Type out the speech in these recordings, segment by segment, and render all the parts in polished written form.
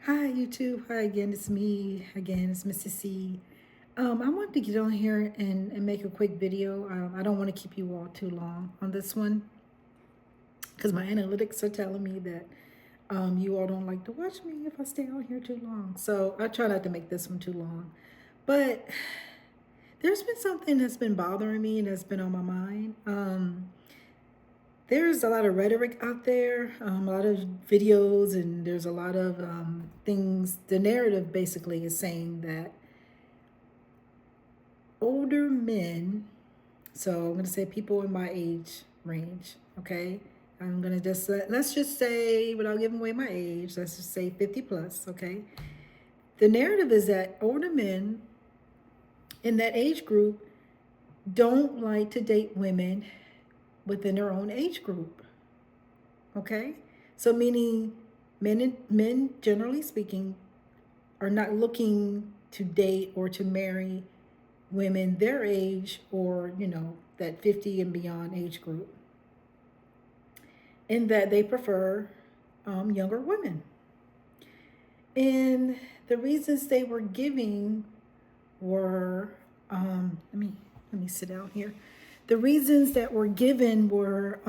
Hi YouTube. Hi again. It's me again. It's Mrs. C. I wanted to get on here and make a quick video. I don't want to keep you all too long on this one because my analytics are telling me that you all don't like to watch me if I stay on here too long. So I try not to make this one too long. But there's been something that's been bothering me and that's been on my mind. There's a lot of rhetoric out there, a lot of videos, and there's a lot of things. The narrative basically is saying that older men, so I'm going to say people in my age range, okay? I'm going to just, let's just say, without giving away my age, let's just say 50 plus, okay? The narrative is that older men in that age group don't like to date women within their own age group. Okay, so meaning men generally speaking are not looking to date or to marry women their age or that 50 and beyond age group, in that they prefer younger women. And the reasons they were giving were let me sit down here. The reasons that were given were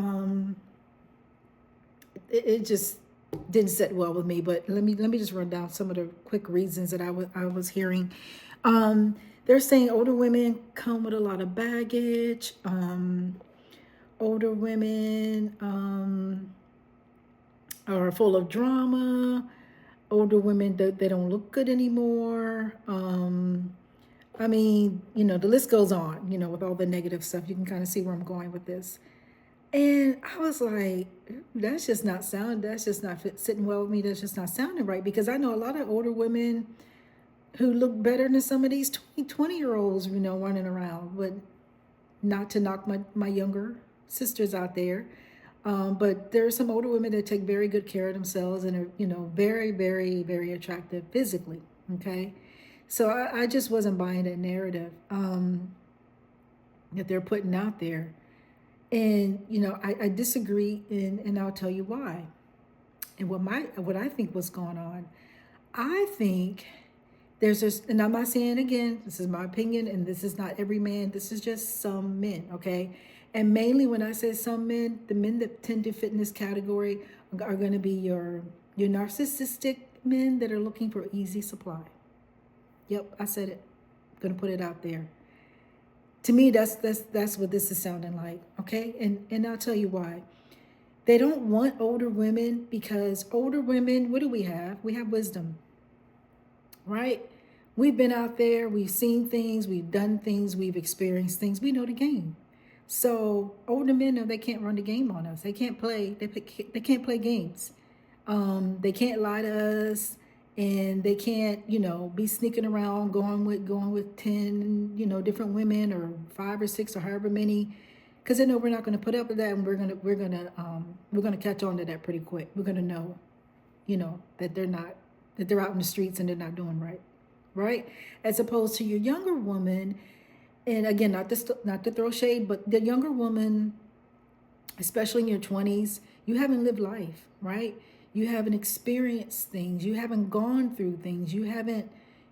it just didn't sit well with me. But let me just run down some of the quick reasons that I was hearing. They're saying older women come with a lot of baggage. Older women are full of drama. Older women, they don't look good anymore. The list goes on, with all the negative stuff. You can kind of see where I'm going with this. And I was like, that's just not sitting well with me. That's just not sounding right. Because I know a lot of older women who look better than some of these 20-year-olds, running around. But not to knock my younger sisters out there. But there are some older women that take very good care of themselves and are, very, very, very attractive physically. Okay. So I just wasn't buying that narrative that they're putting out there. And I disagree, and I'll tell you why. And what I think was going on, I think there's this, and I'm not saying again, this is my opinion, and this is not every man, this is just some men, okay? And mainly when I say some men, the men that tend to fit in this category are going to be your narcissistic men that are looking for easy supply. Yep, I said it. I'm gonna put it out there. To me, that's what this is sounding like, okay? And I'll tell you why. They don't want older women because older women, what do we have? We have wisdom, right? We've been out there, we've seen things, we've done things, we've experienced things. We know the game. So older men know they can't run the game on us. They can't play. They can't play games. They can't lie to us, and they can't, be sneaking around going with 10, different women or 5 or 6 or however many, because they know we're not going to put up with that, and we're gonna catch on to that pretty quick. We're gonna know, that they're out in the streets and they're not doing right, right? As opposed to your younger woman, and again, not to throw shade, but the younger woman, especially in your 20s, you haven't lived life, right? You haven't experienced things. You haven't gone through things. You haven't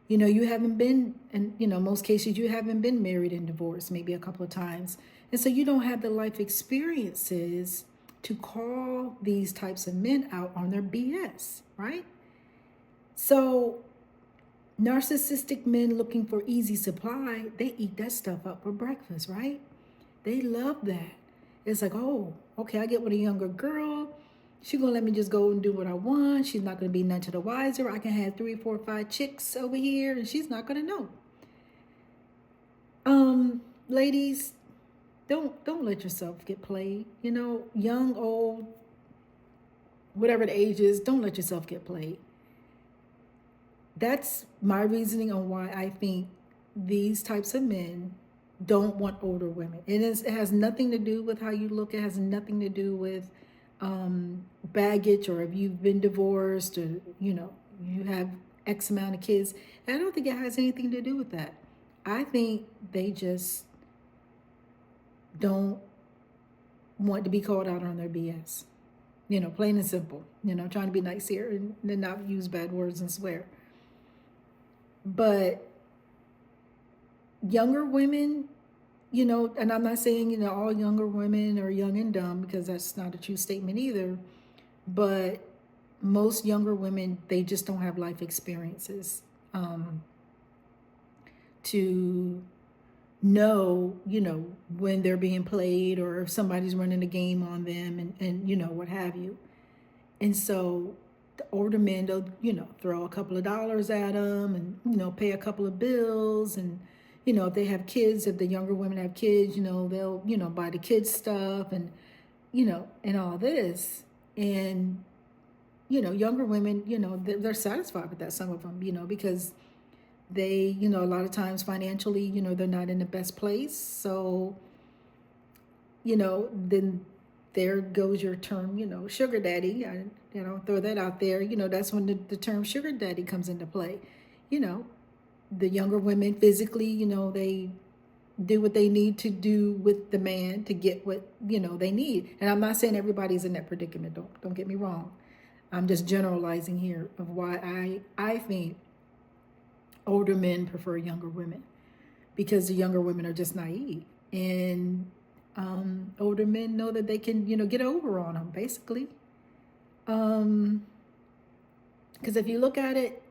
been, and most cases, you haven't been married and divorced maybe a couple of times. And so you don't have the life experiences to call these types of men out on their BS, right? So narcissistic men looking for easy supply, they eat that stuff up for breakfast, right? They love that. It's like, oh, okay, I get with a younger girl. She's gonna let me just go and do what I want. She's not gonna be none to the wiser. I can have 3, 4, 5 chicks over here, and she's not gonna know. Ladies, don't let yourself get played. Young, old, whatever the age is, don't let yourself get played. That's my reasoning on why I think these types of men don't want older women. It has nothing to do with how you look. It has nothing to do with baggage, or if you've been divorced, or you have X amount of kids. And I don't think it has anything to do with that. I think they just don't want to be called out on their BS. plain and simple. Trying to be nice here and then not use bad words and swear. But younger women, and I'm not saying, all younger women are young and dumb, because that's not a true statement either. But most younger women, they just don't have life experiences to know, when they're being played, or if somebody's running a game on them, and what have you. And so the older men, they'll, throw a couple of dollars at them, and, pay a couple of bills. And, if they have kids, if the younger women have kids, they'll, buy the kids stuff, and, and all this. And, younger women, they're satisfied with that, some of them, because they, a lot of times financially, they're not in the best place. So, then there goes your term, sugar daddy. I, throw that out there. That's when the term sugar daddy comes into play. The younger women physically, they do what they need to do with the man to get what, they need. And I'm not saying everybody's in that predicament. Don't get me wrong. I'm just generalizing here of why I think older men prefer younger women, because the younger women are just naive, and older men know that they can, get over on them, basically. Because if you look at it,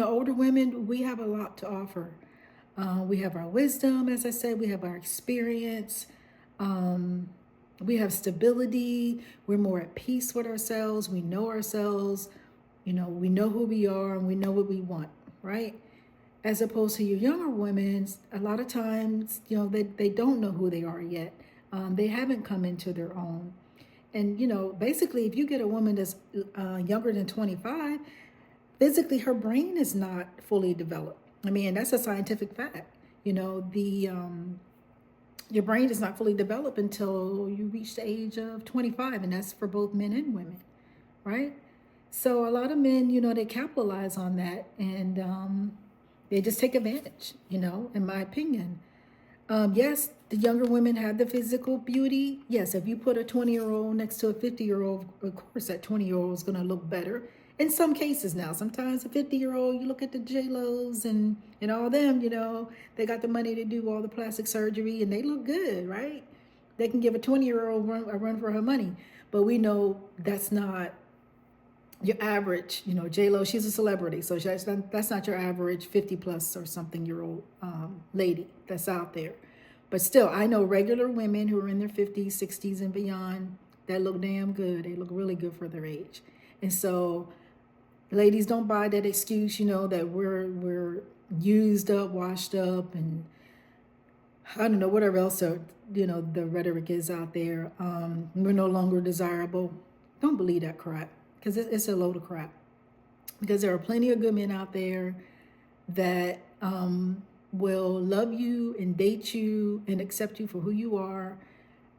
older women, we have a lot to offer. We have our wisdom, as I said, we have our experience. We have stability. We're more at peace with ourselves. We know ourselves. We know who we are, and we know what we want, right? As opposed to your younger women, a lot of times, they don't know who they are yet. They haven't come into their own. And, basically, if you get a woman that's younger than 25, physically her brain is not fully developed. I mean, that's a scientific fact. Your brain is not fully developed until you reach the age of 25, and that's for both men and women, right? So a lot of men, they capitalize on that, and they just take advantage, in my opinion. Yes, the younger women have the physical beauty. Yes, if you put a 20-year-old next to a 50-year-old, of course that 20-year-old is going to look better. In some cases now, sometimes a 50-year-old, you look at the J-Los and all them, they got the money to do all the plastic surgery, and they look good, right? They can give a 20-year-old a run for her money. But we know that's not your average, J-Lo, she's a celebrity. So that's not your average 50 plus or something year old lady that's out there. But still, I know regular women who are in their 50s, 60s, and beyond that look damn good. They look really good for their age. And so ladies, don't buy that excuse, that we're used up, washed up, and I don't know, whatever else, the rhetoric is out there. We're no longer desirable. Don't believe that crap, because it's a load of crap. Because there are plenty of good men out there that will love you and date you and accept you for who you are.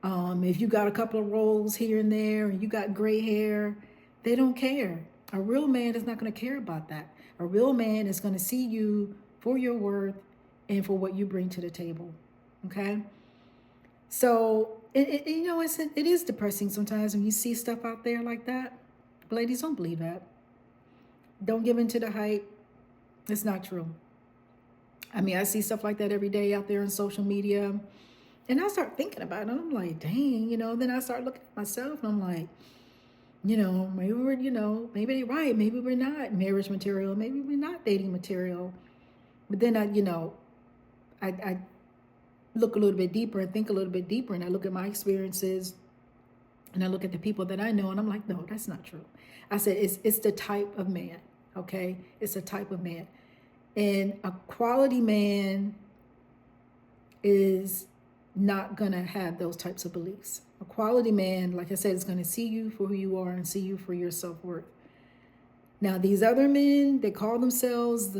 If you got a couple of rolls here and there, and you got gray hair, they don't care. A real man is not going to care about that. A real man is going to see you for your worth and for what you bring to the table. Okay? So, it is depressing sometimes when you see stuff out there like that. But ladies, don't believe that. Don't give in to the hype. It's not true. I mean, I see stuff like that every day out there on social media. And I start thinking about it. And I'm like, dang, then I start looking at myself and I'm like, maybe we're, maybe they're right. Maybe we're not marriage material. Maybe we're not dating material. But then I look a little bit deeper and think a little bit deeper. And I look at my experiences and I look at the people that I know. And I'm like, no, that's not true. I said, it's the type of man. Okay. It's the type of man. And a quality man is not going to have those types of beliefs. A quality man, like I said, is going to see you for who you are and see you for your self-worth. Now, these other men, they call themselves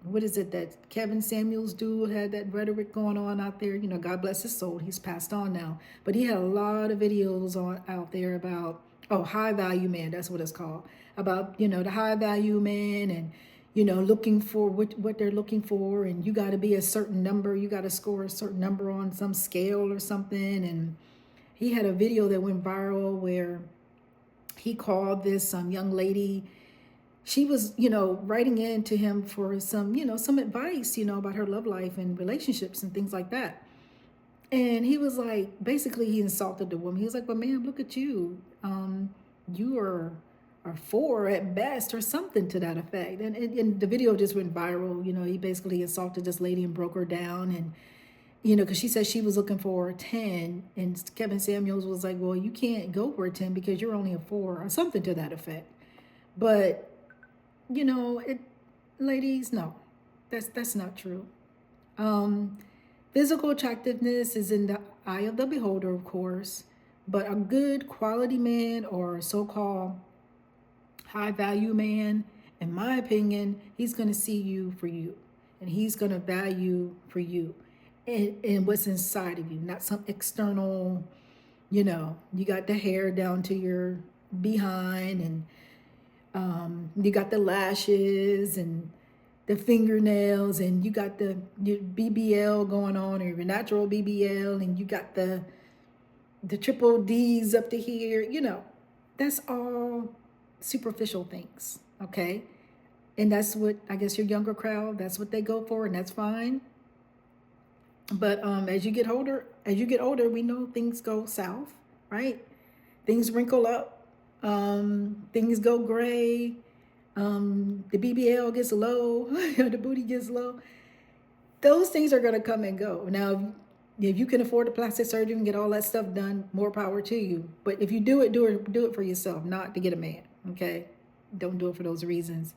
what is it that Kevin Samuels dude had that rhetoric going on out there? God bless his soul. He's passed on now. But he had a lot of videos out there about, high value man. That's what it's called. About, the high value man and, looking for what they're looking for. And you got to be a certain number. You got to score a certain number on some scale or something. And he had a video that went viral where he called this young lady. She was, writing in to him for some, some advice, about her love life and relationships and things like that. And he was like, basically, he insulted the woman. He was like, "But ma'am, look at you. You are four at best," or something to that effect. And the video just went viral. He basically insulted this lady and broke her down. And, because she said she was looking for a 10. And Kevin Samuels was like, "Well, you can't go for a 10 because you're only a four," or something to that effect. But, it, ladies, no, that's not true. Um, Physical attractiveness is in the eye of the beholder, of course, but a good quality man or so called high value man, in my opinion, he's going to see you for you, and he's going to value for you and what's inside of you, not some external, you got the hair down to your behind, and you got the lashes and the fingernails, and you got your BBL going on, or your natural BBL, and you got the triple D's up to here. That's all superficial things, okay? And that's what, I guess, your younger crowd, that's what they go for, and that's fine. But as you get older, we know things go south, right? Things wrinkle up, things go gray, the BBL gets low, the booty gets low. Those things are going to come and go. Now, if you can afford a plastic surgery and get all that stuff done, more power to you. But if you do it for yourself, not to get a man. Okay, don't do it for those reasons.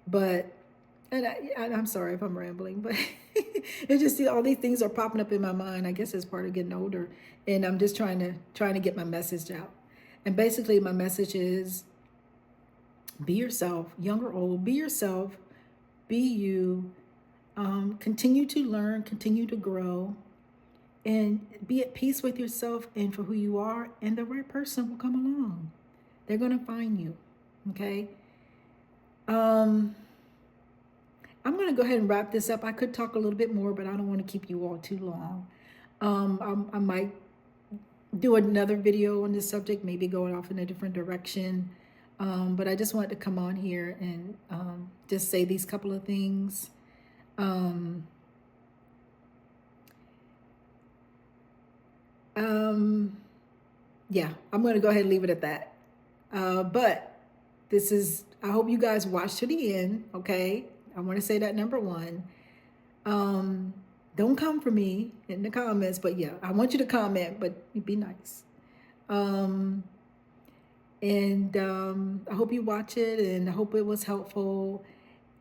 But I'm sorry if I'm rambling, but it's just all these things are popping up in my mind. I guess it's part of getting older, and I'm just trying to get my message out. And basically, my message is: be yourself, young or old. Be yourself. Be you. Continue to learn. Continue to grow, and be at peace with yourself and for who you are. And the right person will come along. They're gonna find you. Okay. I'm going to go ahead and wrap this up. I could talk a little bit more, but I don't want to keep you all too long. I might do another video on this subject, maybe going off in a different direction. But I just wanted to come on here and just say these couple of things. Yeah, I'm going to go ahead and leave it at that. But I hope you guys watch to the end, okay? I want to say that, number one. Don't come for me in the comments, but yeah, I want you to comment, but be nice. And I hope you watch it, and I hope it was helpful.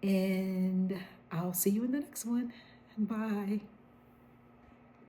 And I'll see you in the next one. Bye.